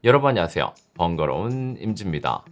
여러분 안녕하세요. 번거로운 임지입니다.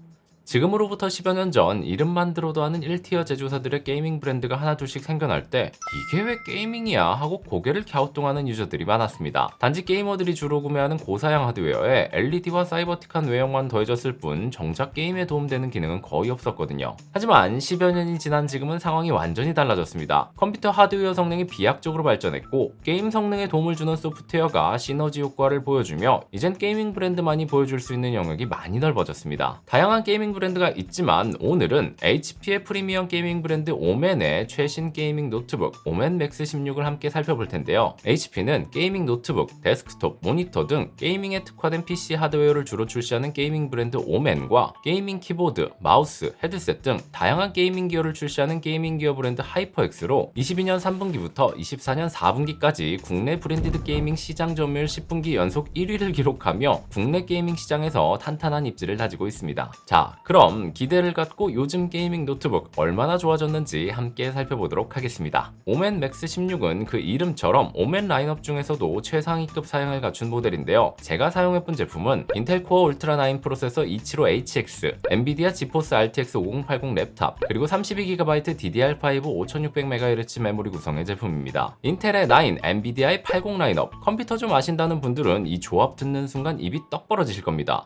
지금으로부터 10여 년 전 이름만 들어도 아는 1티어 제조사들의 게이밍 브랜드가 하나둘씩 생겨날 때 이게 왜 게이밍이야 하고 고개를 갸우뚱하는 유저들이 많았습니다. 단지 게이머들이 주로 구매하는 고사양 하드웨어에 LED와 사이버틱한 외형만 더해졌을 뿐 정작 게임에 도움되는 기능은 거의 없었거든요. 하지만 10여 년이 지난 지금은 상황이 완전히 달라졌습니다. 컴퓨터 하드웨어 성능이 비약적으로 발전했고 게임 성능에 도움을 주는 소프트웨어가 시너지 효과를 보여주며 이젠 게이밍 브랜드만이 보여줄 수 있는 영역이 많이 넓어졌습니다. 다양한 게이밍 브랜드가 있지만 오늘은 HP의 프리미엄 게이밍 브랜드 오맨의 최신 게이밍 노트북 오맨 맥스 16을 함께 살펴볼 텐데요. HP는 게이밍 노트북, 데스크톱, 모니터 등 게이밍에 특화된 PC 하드웨어를 주로 출시하는 게이밍 브랜드 오맨과 게이밍 키보드, 마우스, 헤드셋 등 다양한 게이밍 기어를 출시하는 게이밍 기어 브랜드 하이퍼엑스로 22년 3분기부터 24년 4분기까지 국내 브랜디드 게이밍 시장 점유율 10분기 연속 1위를 기록하며 국내 게이밍 시장에서 탄탄한 입지를 다지고 있습니다. 자, 그럼 기대를 갖고 요즘 게이밍 노트북 얼마나 좋아졌는지 함께 살펴보도록 하겠습니다. 오맨 맥스 16은 그 이름처럼 오맨 라인업 중에서도 최상위급 사양을 갖춘 모델인데요. 제가 사용해본 제품은 인텔 코어 울트라 9 프로세서 275HX, 엔비디아 지포스 RTX 5080 랩탑, 그리고 32GB DDR5 5600MHz 메모리 구성의 제품입니다. 인텔의 9, 엔비디아의 80 라인업, 컴퓨터 좀 아신다는 분들은 이 조합 듣는 순간 입이 떡 벌어지실 겁니다.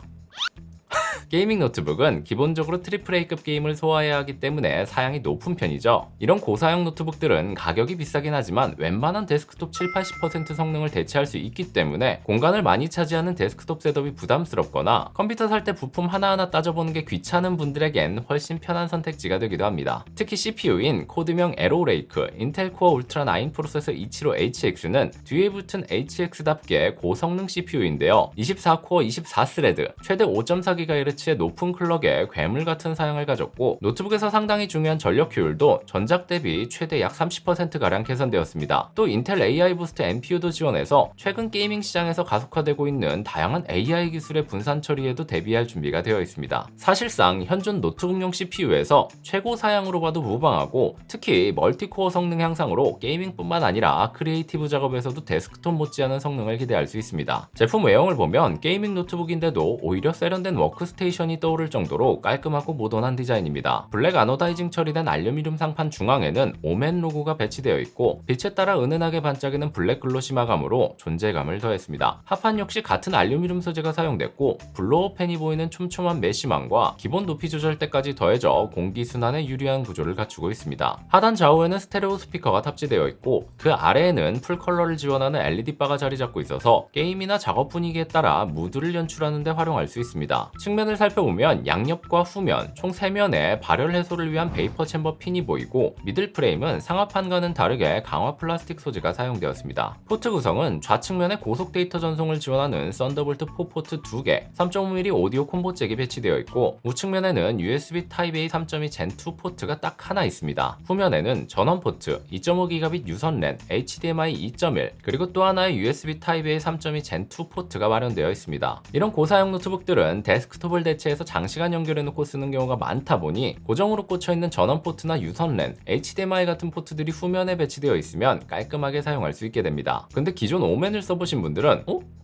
게이밍 노트북은 기본적으로 AAA급 게임을 소화해야 하기 때문에 사양이 높은 편이죠. 이런 고사양 노트북들은 가격이 비싸긴 하지만 웬만한 데스크톱 7-80% 성능을 대체할 수 있기 때문에 공간을 많이 차지하는 데스크톱 셋업이 부담스럽거나 컴퓨터 살 때 부품 하나하나 따져보는 게 귀찮은 분들에겐 훨씬 편한 선택지가 되기도 합니다. 특히 CPU인 코드명 에로레이크, 인텔 코어 울트라 9 프로세서 275HX는 뒤에 붙은 HX답게 고성능 CPU인데요. 24코어 24스레드, 최대 5.4GHz 의 높은 클럭에 괴물 같은 사양을 가졌고 노트북에서 상당히 중요한 전력 효율도 전작 대비 최대 약 30%가량 개선되었습니다. 또 인텔 AI 부스트 NPU도 지원해서 최근 게이밍 시장에서 가속화되고 있는 다양한 AI 기술의 분산 처리에도 대비할 준비가 되어 있습니다. 사실상 현존 노트북용 CPU에서 최고 사양으로 봐도 무방하고 특히 멀티코어 성능 향상으로 게이밍뿐만 아니라 크리에이티브 작업에서도 데스크톱 못지않은 성능을 기대할 수 있습니다. 제품 외형을 보면 게이밍 노트북인데도 오히려 세련된 워크스테이션이 떠오를 정도로 깔끔하고 모던한 디자인입니다. 블랙 아노다이징 처리된 알루미늄 상판 중앙에는 오맨 로고가 배치되어 있고 빛에 따라 은은하게 반짝이는 블랙 글로시 마감으로 존재감을 더했습니다. 하판 역시 같은 알루미늄 소재가 사용됐고 블로어 팬이 보이는 촘촘한 메쉬망과 기본 높이 조절대까지 더해져 공기 순환에 유리한 구조를 갖추고 있습니다. 하단 좌우에는 스테레오 스피커가 탑재되어 있고 그 아래에는 풀 컬러를 지원하는 LED바가 자리 잡고 있어서 게임이나 작업 분위기에 따라 무드를 연출하는 데 활용할 수 있습니다. 측면을 살펴보면 양옆과 후면 총 3면에 발열 해소를 위한 베이퍼 챔버 핀이 보이고 미들 프레임은 상하판과는 다르게 강화 플라스틱 소재가 사용되었습니다. 포트 구성은 좌측면에 고속 데이터 전송을 지원하는 썬더볼트 4 포트 2개, 3.5mm 오디오 콤보 잭이 배치되어 있고 우측면에는 USB 타입-A 3.2 젠2 포트가 딱 하나 있습니다. 후면에는 전원 포트, 2.5GB 유선 랜, HDMI 2.1 그리고 또 하나의 USB 타입-A 3.2 젠2 포트가 마련되어 있습니다. 이런 고사양 노트북들은 데스크톱을 대체해서 장시간 연결해놓고 쓰는 경우가 많다 보니 고정으로 꽂혀있는 전원 포트나 유선 랜, HDMI 같은 포트들이 후면에 배치되어 있으면 깔끔하게 사용할 수 있게 됩니다. 근데 기존 오맨을 써보신 분들은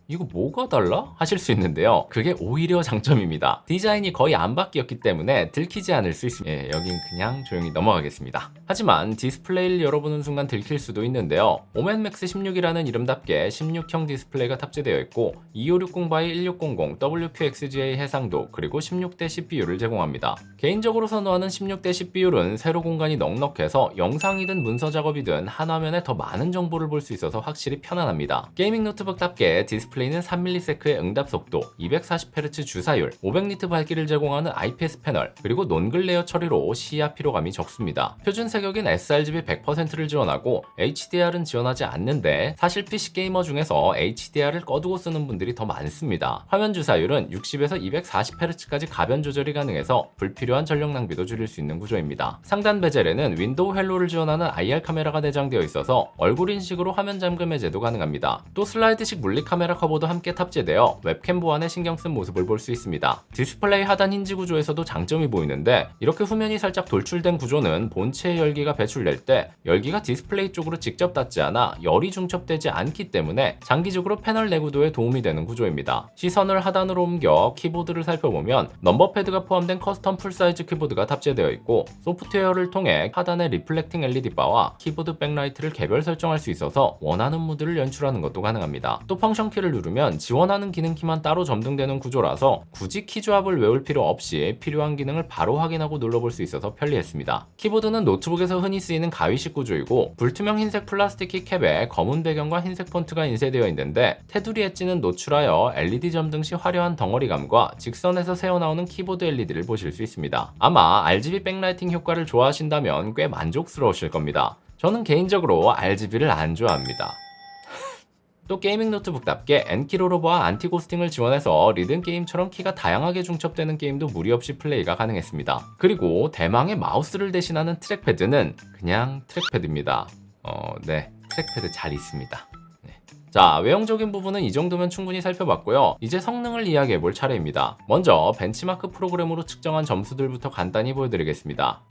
이거 뭐가 달라? 하실 수 있는데요. 그게 오히려 장점입니다. 디자인이 거의 안 바뀌었기 때문에 들키지 않을 수 있습니다. 여긴 그냥 조용히 넘어가겠습니다. 하지만 디스플레이를 열어보는 순간 들킬 수도 있는데요. 오맨 맥스 16이라는 이름답게 16형 디스플레이가 탑재되어 있고 2560x1600 WQXGA 해상도 그리고 16대 CPU를 제공합니다. 개인적으로 선호하는 16대 CPU는 세로 공간이 넉넉해서 영상이든 문서 작업이든 한 화면에 더 많은 정보를 볼 수 있어서 확실히 편안합니다. 게이밍 노트북답게 디스플레이는 3ms의 응답 속도, 240Hz 주사율, 500니트 밝기를 제공하는 IPS 패널, 그리고 논글레어 처리로 시야 피로감이 적습니다. 표준 색역인 sRGB 100%를 지원하고 HDR은 지원하지 않는데 사실 PC 게이머 중에서 HDR을 꺼두고 쓰는 분들이 더 많습니다. 화면 주사율은 60에서 240Hz까지 가변 조절이 가능해서 불필요한 전력 낭비도 줄일 수 있는 구조입니다. 상단 베젤에는 윈도우 헬로를 지원하는 IR 카메라가 내장되어 있어서 얼굴 인식으로 화면 잠금 해제도 가능합니다. 또 슬라이드식 물리 카메라 커버도 함께 탑재되어 웹캠 보안에 신경 쓴 모습을 볼 수 있습니다. 디스플레이 하단 힌지 구조에서도 장점이 보이는데 이렇게 후면이 살짝 돌출된 구조는 본체의 열기가 배출될 때 열기가 디스플레이 쪽으로 직접 닿지 않아 열이 중첩되지 않기 때문에 장기적으로 패널 내구도에 도움이 되는 구조입니다. 시선을 하단으로 옮겨 키보드를 살펴보면 넘버패드가 포함된 커스텀 풀사이즈 키보드가 탑재되어 있고 소프트웨어를 통해 하단의 리플렉팅 LED 바와 키보드 백라이트를 개별 설정할 수 있어서 원하는 무드를 연출하는 것도 가능합니다. 또 펑션 키를 누르면 지원하는 기능 키만 따로 점등되는 구조라서 굳이 키 조합을 외울 필요 없이 필요한 기능을 바로 확인하고 눌러볼 수 있어서 편리했습니다. 키보드는 노트북에서 흔히 쓰이는 가위식 구조이고 불투명 흰색 플라스틱 키캡에 검은 배경과 흰색 폰트가 인쇄되어 있는데 테두리 엣지는 노출하여 LED 점등 시 화려한 덩어리감과 직선에서 새어나오는 키보드 LED를 보실 수 있습니다. 아마 RGB 백라이팅 효과를 좋아하신다면 꽤 만족스러우실 겁니다. 저는 개인적으로 RGB를 안 좋아합니다. 또 게이밍 노트북답게 N키 로버와 안티고스팅을 지원해서 리듬 게임처럼 키가 다양하게 중첩되는 게임도 무리 없이 플레이가 가능했습니다. 그리고 대망의 마우스를 대신하는 트랙패드는 그냥 트랙패드입니다. 네, 트랙패드 잘 있습니다. 자, 외형적인 부분은 이 정도면 충분히 살펴봤고요. 이제 성능을 이야기해볼 차례입니다. 먼저 벤치마크 프로그램으로 측정한 점수들부터 간단히 보여드리겠습니다.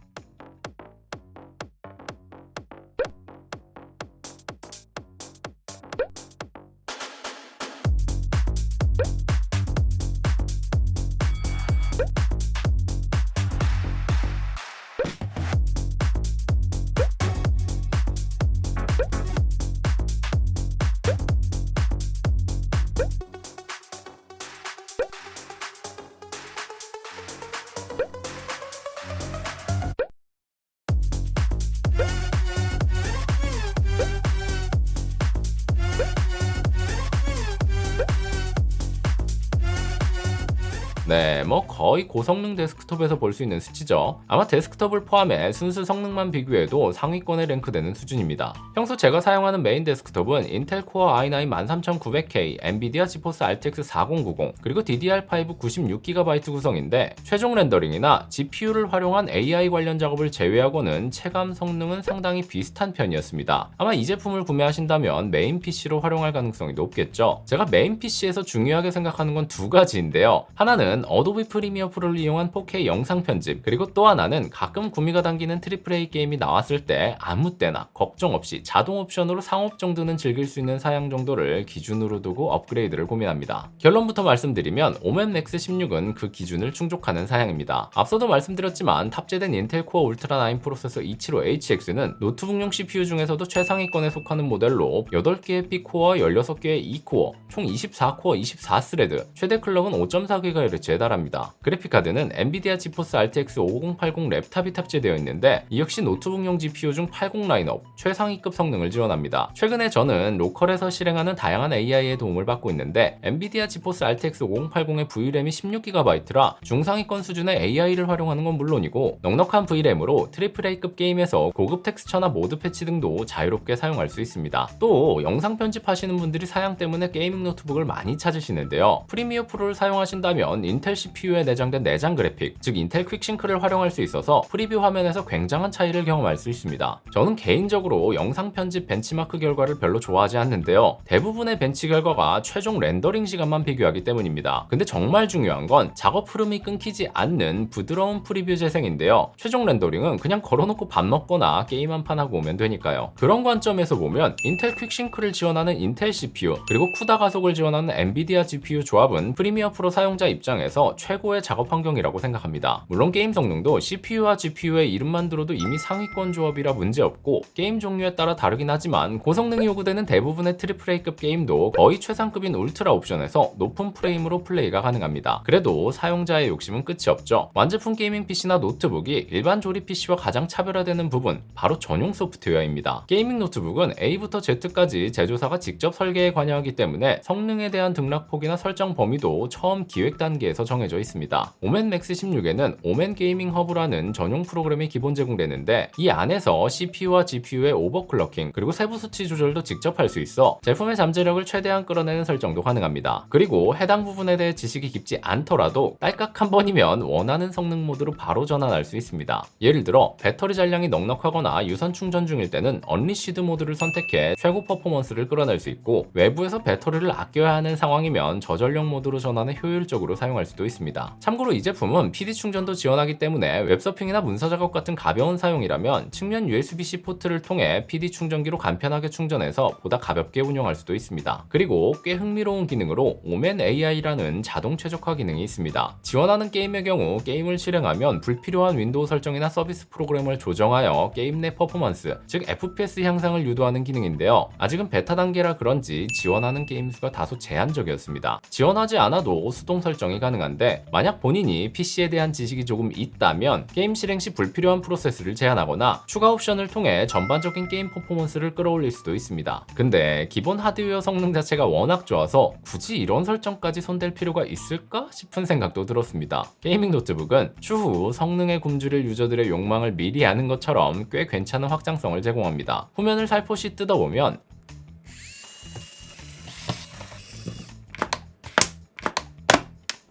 네, 거의 고성능 데스크톱에서 볼 수 있는 수치죠. 아마 데스크톱을 포함해 순수 성능만 비교해도 상위권에 랭크되는 수준입니다. 평소 제가 사용하는 메인 데스크톱은 인텔 코어 i9 13900K, 엔비디아 지포스 RTX 4090, 그리고 DDR5 96GB 구성인데 최종 렌더링이나 GPU를 활용한 AI 관련 작업을 제외하고는 체감 성능은 상당히 비슷한 편이었습니다. 아마 이 제품을 구매하신다면 메인 PC로 활용할 가능성이 높겠죠. 제가 메인 PC에서 중요하게 생각하는 건 두 가지인데요. 하나는 어도비 프리미어 프로를 이용한 4K 영상 편집, 그리고 또 하나는 가끔 구미가 당기는 AAA 게임이 나왔을 때 아무 때나 걱정 없이 자동 옵션으로 상업 정도는 즐길 수 있는 사양 정도를 기준으로 두고 업그레이드를 고민합니다. 결론부터 말씀드리면 오맵 넥스 16은 그 기준을 충족하는 사양입니다. 앞서도 말씀드렸지만 탑재된 인텔 코어 울트라 9 프로세서 275HX는 노트북용 CPU 중에서도 최상위권에 속하는 모델로 8개의 B코어, 16개의 E코어, 총 24코어 24스레드, 최대 클럭은 5.4GHz에 달합니다. 그래픽카드는 엔비디아 지포스 RTX 5080 랩탑이 탑재되어 있는데 이 역시 노트북용 GPU 중 80 라인업, 최상위급 성능을 지원합니다. 최근에 저는 로컬에서 실행하는 다양한 AI의 도움을 받고 있는데 엔비디아 지포스 RTX 5080의 VRAM이 16GB라 중상위권 수준의 AI를 활용하는 건 물론이고 넉넉한 VRAM으로 AAA급 게임에서 고급 텍스처나 모드 패치 등도 자유롭게 사용할 수 있습니다. 또 영상 편집하시는 분들이 사양 때문에 게이밍 노트북을 많이 찾으시는데요. 프리미어 프로를 사용하신다면 인텔 CPU에 내장된 내장 그래픽, 즉 인텔 퀵싱크를 활용할 수 있어서 프리뷰 화면에서 굉장한 차이를 경험할 수 있습니다. 저는 개인적으로 영상 편집 벤치마크 결과를 별로 좋아하지 않는데요. 대부분의 벤치 결과가 최종 렌더링 시간만 비교하기 때문입니다. 근데 정말 중요한 건 작업 흐름이 끊기지 않는 부드러운 프리뷰 재생인데요. 최종 렌더링은 그냥 걸어놓고 밥 먹거나 게임 한 판 하고 오면 되니까요. 그런 관점에서 보면 인텔 퀵싱크를 지원하는 인텔 CPU, 그리고 쿠다 가속을 지원하는 엔비디아 GPU 조합은 프리미어 프로 사용자 입장에서 최고의 작업 환경이라고 생각합니다. 물론 게임 성능도 CPU와 GPU의 이름만 들어도 이미 상위권 조합이라 문제없고 게임 종류에 따라 다르긴 하지만 고성능이 요구되는 대부분의 AAA급 게임도 거의 최상급인 울트라 옵션에서 높은 프레임으로 플레이가 가능합니다. 그래도 사용자의 욕심은 끝이 없죠. 완제품 게이밍 PC나 노트북이 일반 조립 PC와 가장 차별화되는 부분, 바로 전용 소프트웨어입니다. 게이밍 노트북은 A부터 Z까지 제조사가 직접 설계에 관여하기 때문에 성능에 대한 등락폭이나 설정 범위도 처음 기획 단계에서 설계에서 정해져 있습니다. 오멘 맥스 16에는 오멘 게이밍 허브라는 전용 프로그램이 기본 제공되는데 이 안에서 CPU와 GPU의 오버클럭킹 그리고 세부 수치 조절도 직접 할 수 있어 제품의 잠재력을 최대한 끌어내는 설정도 가능합니다. 그리고 해당 부분에 대해 지식이 깊지 않더라도 딸깍 한 번이면 원하는 성능 모드로 바로 전환할 수 있습니다. 예를 들어 배터리 잔량이 넉넉하거나 유선 충전 중일 때는 언리시드 모드를 선택해 최고 퍼포먼스를 끌어낼 수 있고 외부에서 배터리를 아껴야 하는 상황이면 저전력 모드로 전환해 효율적으로 사용할 수도 있습니다. 참고로 이 제품은 PD 충전도 지원하기 때문에 웹서핑이나 문서 작업 같은 가벼운 사용이라면 측면 USB-C 포트를 통해 PD 충전기로 간편하게 충전해서 보다 가볍게 운영할 수도 있습니다. 그리고 꽤 흥미로운 기능으로 오멘 AI라는 자동 최적화 기능이 있습니다. 지원하는 게임의 경우 게임을 실행하면 불필요한 윈도우 설정이나 서비스 프로그램을 조정하여 게임 내 퍼포먼스, 즉 FPS 향상을 유도하는 기능인데요. 아직은 베타 단계라 그런지 지원하는 게임 수가 다소 제한적이었습니다. 지원하지 않아도 수동 설정이 가능한데 만약 본인이 PC에 대한 지식이 조금 있다면 게임 실행 시 불필요한 프로세스를 제한하거나 추가 옵션을 통해 전반적인 게임 퍼포먼스를 끌어올릴 수도 있습니다. 근데 기본 하드웨어 성능 자체가 워낙 좋아서 굳이 이런 설정까지 손댈 필요가 있을까 싶은 생각도 들었습니다. 게이밍 노트북은 추후 성능의 굶주릴 유저들의 욕망을 미리 아는 것처럼 꽤 괜찮은 확장성을 제공합니다. 후면을 살포시 뜯어보면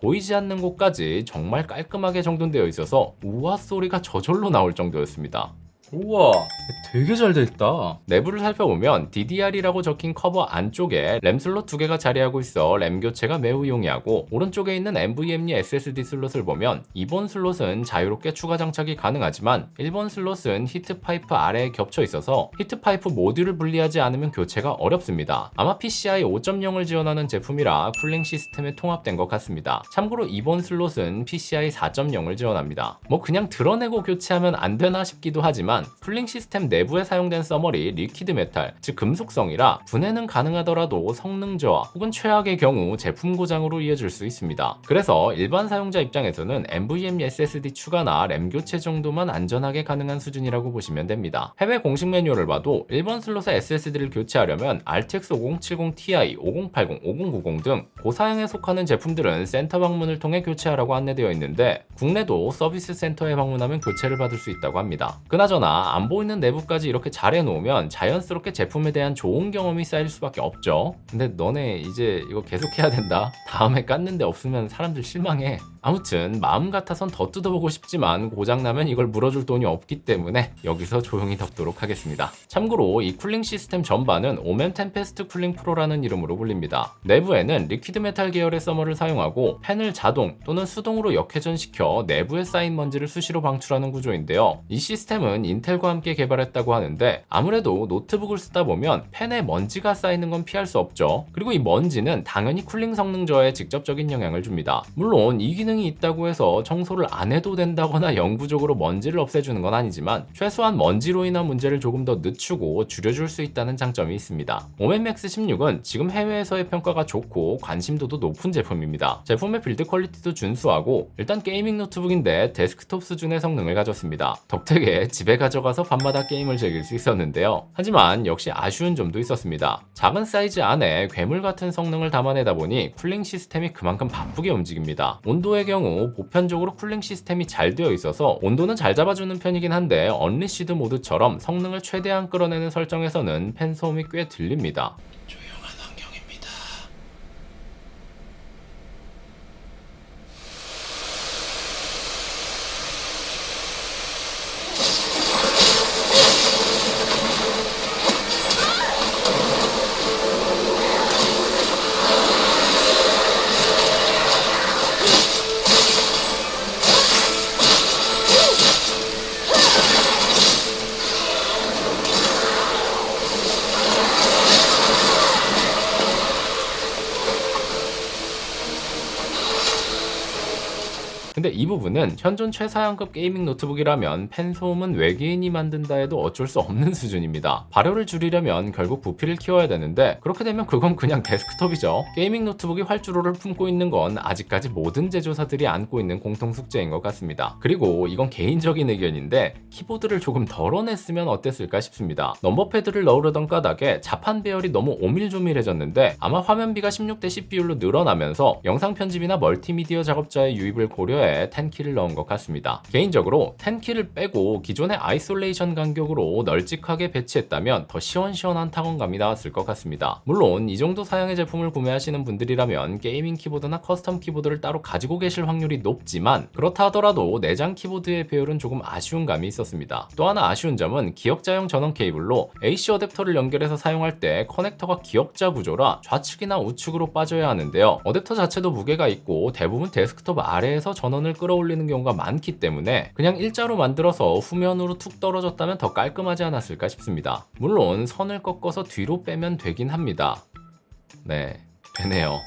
보이지 않는 곳까지 정말 깔끔하게 정돈되어 있어서 우와 소리가 저절로 나올 정도였습니다. 우와, 되게 잘 됐다. 내부를 살펴보면 DDR이라고 적힌 커버 안쪽에 램 슬롯 2개가 자리하고 있어 램 교체가 매우 용이하고 오른쪽에 있는 NVMe SSD 슬롯을 보면 2번 슬롯은 자유롭게 추가 장착이 가능하지만 1번 슬롯은 히트 파이프 아래에 겹쳐 있어서 히트 파이프 모듈을 분리하지 않으면 교체가 어렵습니다. 아마 PCI 5.0을 지원하는 제품이라 쿨링 시스템에 통합된 것 같습니다. 참고로 2번 슬롯은 PCI 4.0을 지원합니다. 뭐 그냥 드러내고 교체하면 안 되나 싶기도 하지만 쿨링 시스템 내부에 사용된 써머리 리퀴드 메탈, 즉 금속성이라 분해는 가능하더라도 성능 저하 혹은 최악의 경우 제품 고장으로 이어질 수 있습니다. 그래서 일반 사용자 입장에서는 NVMe SSD 추가나 램 교체 정도만 안전하게 가능한 수준이라고 보시면 됩니다. 해외 공식 매뉴얼을 봐도 1번 슬롯의 SSD를 교체하려면 RTX 5070 Ti, 5080, 5090 등 고사양에 속하는 제품들은 센터 방문을 통해 교체하라고 안내되어 있는데 국내도 서비스 센터에 방문하면 교체를 받을 수 있다고 합니다. 그나저나 안 보이는 내부까지 이렇게 잘 해놓으면 자연스럽게 제품에 대한 좋은 경험이 쌓일 수밖에 없죠. 근데 너네 이제 이거 계속 해야 된다. 다음에 깠는데 없으면 사람들 실망해. 아무튼 마음 같아선 더 뜯어보고 싶지만 고장나면 이걸 물어줄 돈이 없기 때문에 여기서 조용히 덮도록 하겠습니다. 참고로 이 쿨링 시스템 전반은 오멘 템페스트 쿨링 프로라는 이름으로 불립니다. 내부에는 리퀴드 메탈 계열의 서머를 사용하고 팬을 자동 또는 수동으로 역회전시켜 내부에 쌓인 먼지를 수시로 방출하는 구조인데요. 이 시스템은 인텔과 함께 개발했다고 하는데 아무래도 노트북을 쓰다 보면 팬에 먼지가 쌓이는 건 피할 수 없죠. 그리고 이 먼지는 당연히 쿨링 성능 저하에 직접적인 영향을 줍니다. 물론 이 기능이 있다고 해서 청소를 안 해도 된다거나 영구적으로 먼지를 없애주는 건 아니지만 최소한 먼지로 인한 문제를 조금 더 늦추고 줄여줄 수 있다는 장점이 있습니다. 오멘 맥스 16은 지금 해외에서의 평가가 좋고 관심도도 높은 제품입니다. 제품의 빌드 퀄리티도 준수하고 일단 게이밍 노트북인데 데스크톱 수준의 성능을 가졌습니다. 덕택에 집에 가져가서 밤마다 게임을 즐길 수 있었는데요. 하지만 역시 아쉬운 점도 있었습니다. 작은 사이즈 안에 괴물 같은 성능을 담아내다 보니 쿨링 시스템이 그만큼 바쁘게 움직입니다. 온도의 경우 보편적으로 쿨링 시스템이 잘 되어 있어서 온도는 잘 잡아주는 편이긴 한데 언리시드 모드처럼 성능을 최대한 끌어내는 설정에서는 팬 소음이 꽤 들립니다. 근데 이 부분은 현존 최사양급 게이밍 노트북이라면 펜솜은 외계인이 만든다 해도 어쩔 수 없는 수준입니다. 발열을 줄이려면 결국 부피를 키워야 되는데 그렇게 되면 그건 그냥 데스크톱이죠. 게이밍 노트북이 활주로를 품고 있는 건 아직까지 모든 제조사들이 안고 있는 공통 숙제인 것 같습니다. 그리고 이건 개인적인 의견인데 키보드를 조금 덜어냈으면 어땠을까 싶습니다. 넘버패드를 넣으려던 까닭에 자판 배열이 너무 오밀조밀해졌는데 아마 화면비가 16대 10 비율로 늘어나면서 영상 편집이나 멀티미디어 작업자의 유입을 고려해 10키를 넣은 것 같습니다. 개인적으로 10키를 빼고 기존의 아이솔레이션 간격으로 널찍하게 배치했다면 더 시원시원한 타건감이 나왔을 것 같습니다. 물론 이 정도 사양의 제품을 구매하시는 분들이라면 게이밍 키보드나 커스텀 키보드를 따로 가지고 계실 확률이 높지만 그렇다 하더라도 내장 키보드의 배열은 조금 아쉬운 감이 있었습니다. 또 하나 아쉬운 점은 기역자용 전원 케이블로 AC 어댑터를 연결해서 사용할 때 커넥터가 기역자 구조라 좌측이나 우측으로 빠져야 하는데요. 어댑터 자체도 무게가 있고 대부분 데스크톱 아래에서 전원을 끌어올리는 경우가 많기 때문에 그냥 일자로 만들어서 후면으로 툭 떨어졌다면 더 깔끔하지 않았을까 싶습니다. 물론 선을 꺾어서 뒤로 빼면 되긴 합니다. 네, 되네요.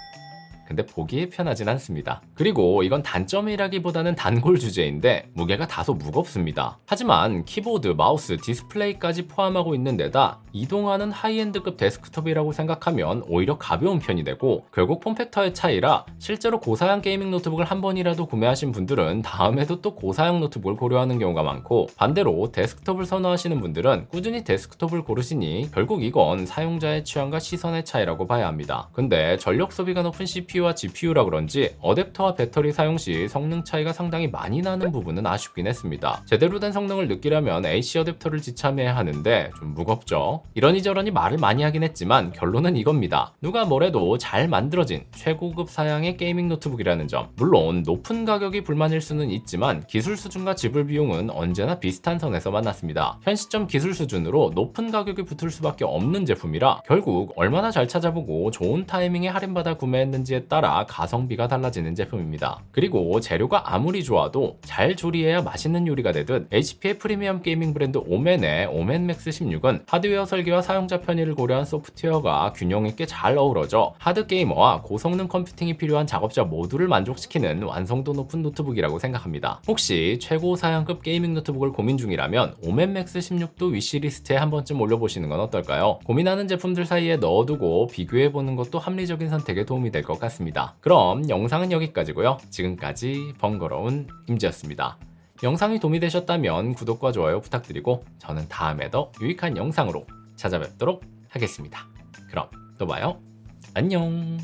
근데 보기에 편하진 않습니다. 그리고 이건 단점이라기보다는 단골 주제인데 무게가 다소 무겁습니다. 하지만 키보드, 마우스, 디스플레이까지 포함하고 있는 데다 이동하는 하이엔드급 데스크톱이라고 생각하면 오히려 가벼운 편이 되고 결국 폼팩터의 차이라 실제로 고사양 게이밍 노트북을 한 번이라도 구매하신 분들은 다음에도 또 고사양 노트북을 고려하는 경우가 많고 반대로 데스크톱을 선호하시는 분들은 꾸준히 데스크톱을 고르시니 결국 이건 사용자의 취향과 시선의 차이라고 봐야 합니다. 근데 전력 소비가 높은 CPU와 GPU라 그런지 어댑터와 배터리 사용 시 성능 차이가 상당히 많이 나는 부분은 아쉽긴 했습니다. 제대로 된 성능을 느끼려면 AC 어댑터를 지참해야 하는데 좀 무겁죠. 이러니저러니 말을 많이 하긴 했지만 결론은 이겁니다. 누가 뭐래도 잘 만들어진 최고급 사양의 게이밍 노트북이라는 점. 물론 높은 가격이 불만일 수는 있지만 기술 수준과 지불 비용은 언제나 비슷한 선에서 만났습니다. 현 시점 기술 수준으로 높은 가격이 붙을 수밖에 없는 제품이라 결국 얼마나 잘 찾아보고 좋은 타이밍에 할인받아 구매했는지에 따라 가성비가 달라지는 제품입니다. 그리고 재료가 아무리 좋아도 잘 조리해야 맛있는 요리가 되듯 HP의 프리미엄 게이밍 브랜드 오멘의 오멘맥스 16은 하드웨어 설계와 사용자 편의를 고려한 소프트웨어가 균형 있게 잘 어우러져 하드 게이머와 고성능 컴퓨팅이 필요한 작업자 모두를 만족시키는 완성도 높은 노트북이라고 생각합니다. 혹시 최고 사양급 게이밍 노트북을 고민 중이라면 오멘맥스 16도 위시리스트에 한 번쯤 올려보시는 건 어떨까요? 고민하는 제품들 사이에 넣어두고 비교해보는 것도 합리적인 선택에 도움이 될 것 같습니다. 그럼 영상은 여기까지고요. 지금까지 번거로운 임지였습니다. 영상이 도움이 되셨다면 구독과 좋아요 부탁드리고 저는 다음에 더 유익한 영상으로 찾아뵙도록 하겠습니다. 그럼 또 봐요. 안녕.